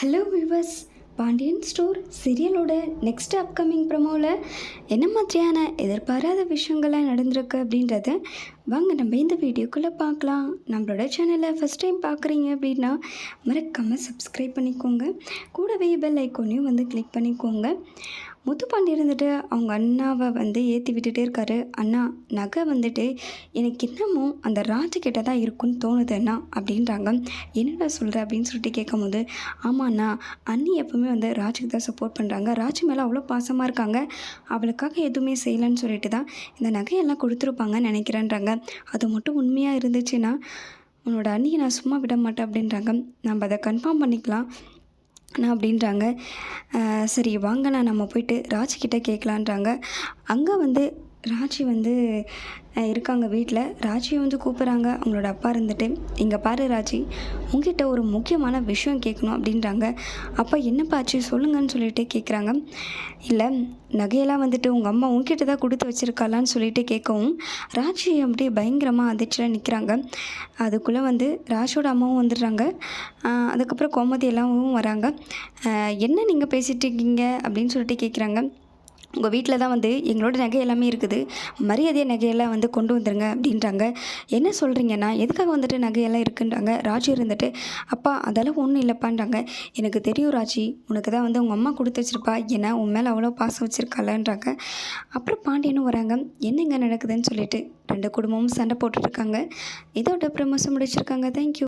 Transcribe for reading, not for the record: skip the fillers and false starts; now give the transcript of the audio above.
Hello viewers, Pandian store சீரியலோட next upcoming ப்ரமோவில் என்ன மாதிரியான எதிர்பாராத விஷயங்கள்லாம் நடந்திருக்கு அப்படின்றத வாங்க நம்ம இந்த வீடியோக்குள்ளே பார்க்கலாம். நம்மளோட சேனலை ஃபஸ்ட் டைம் பார்க்குறீங்க அப்படின்னா மறக்காமல் சப்ஸ்கிரைப் பண்ணிக்கோங்க. கூடவே பெல் ஐக்கோனையும் கிளிக் பண்ணிக்கோங்க. முத்துப்பாண்டி இருந்துட்டு அவங்க அண்ணாவை ஏற்றி விட்டுட்டே இருக்காரு. அண்ணா, நகை எனக்கு இன்னமும் அந்த ராஜுக்கிட்ட தான் இருக்குன்னு தோணுதுண்ணா அப்படின்றாங்க. என்னடா சொல்கிற அப்படின்னு சொல்லிட்டு கேட்கும்போது, ஆமாண்ணா, அண்ணி எப்போவுமே ராஜுக்கு தான் சப்போர்ட் பண்ணுறாங்க. ராஜு மேலே அவ்வளோ பாசமாக இருக்காங்க. அவளுக்காக எதுவுமே செய்யலைன்னு சொல்லிட்டு தான் இந்த நகையெல்லாம் கொடுத்துருப்பாங்கன்னு நினைக்கிறேன்றாங்க. அது மட்டும் உண்மையாக இருந்துச்சுன்னா உன்னோட அண்ணியை நான் சும்மா விட மாட்டேன் அப்படின்றாங்க. நம்ம அதை கன்ஃபார்ம் பண்ணிக்கலாம் அப்படின்றாங்க. சரி வாங்கண்ணா, நம்ம போயிட்டு ராஜிக்கிட்ட கேட்கலான்றாங்க. அங்கே ராஜி இருக்காங்க வீட்டில். ராஜியை கூப்பிட்றாங்க அவங்களோட அப்பா இருந்துட்டு. இங்கே பாரு ராஜி, உங்ககிட்ட ஒரு முக்கியமான விஷயம் கேட்கணும் அப்படின்றாங்க. அப்பா என்னப்பா ஆச்சு சொல்லுங்கன்னு சொல்லிட்டு கேட்குறாங்க. இல்லை, நகையெல்லாம் உங்கள் அம்மா உங்ககிட்ட தான் கொடுத்து வச்சுருக்காளான்னு சொல்லிட்டு கேட்கவும் ராஜி அப்படியே பயங்கரமாக அதிர்ச்சியில் நிற்கிறாங்க. அதுக்குள்ளே ராஜோட அம்மாவும் வந்துடுறாங்க. அதுக்கப்புறம் கோமதி எல்லாமும் வராங்க. என்ன நீங்கள் பேசிகிட்டு இருக்கீங்க அப்படின்னு சொல்லிட்டு கேட்குறாங்க. உங்கள் வீட்டில் தான் எங்களோட நகை எல்லாமே இருக்குது, மரியாதையாக நகையெல்லாம் கொண்டு வந்துருங்க அப்படின்றாங்க. என்ன சொல்கிறீங்கன்னா எதுக்காக நகையெல்லாம் இருக்குன்றாங்க. ராஜி இருந்துட்டு, அப்பா அதெல்லாம் ஒன்றும் இல்லைப்பான்றாங்க. எனக்கு தெரியும் ராஜி, உனக்கு தான் உங்கள் அம்மா கொடுத்து வச்சுருப்பா, ஏன்னா உன் மேலே அவ்வளோ பாசம் வச்சுருக்காளன்றாங்க. அப்புறம் பாண்டியனும் வராங்க. என்னங்க நடக்குதுன்னு சொல்லிட்டு ரெண்டு குடும்பமும் சண்டை போட்டுட்ருக்காங்க. இதோட ப்ரமோஷன் முடிச்சிருக்காங்க. தேங்க்யூ.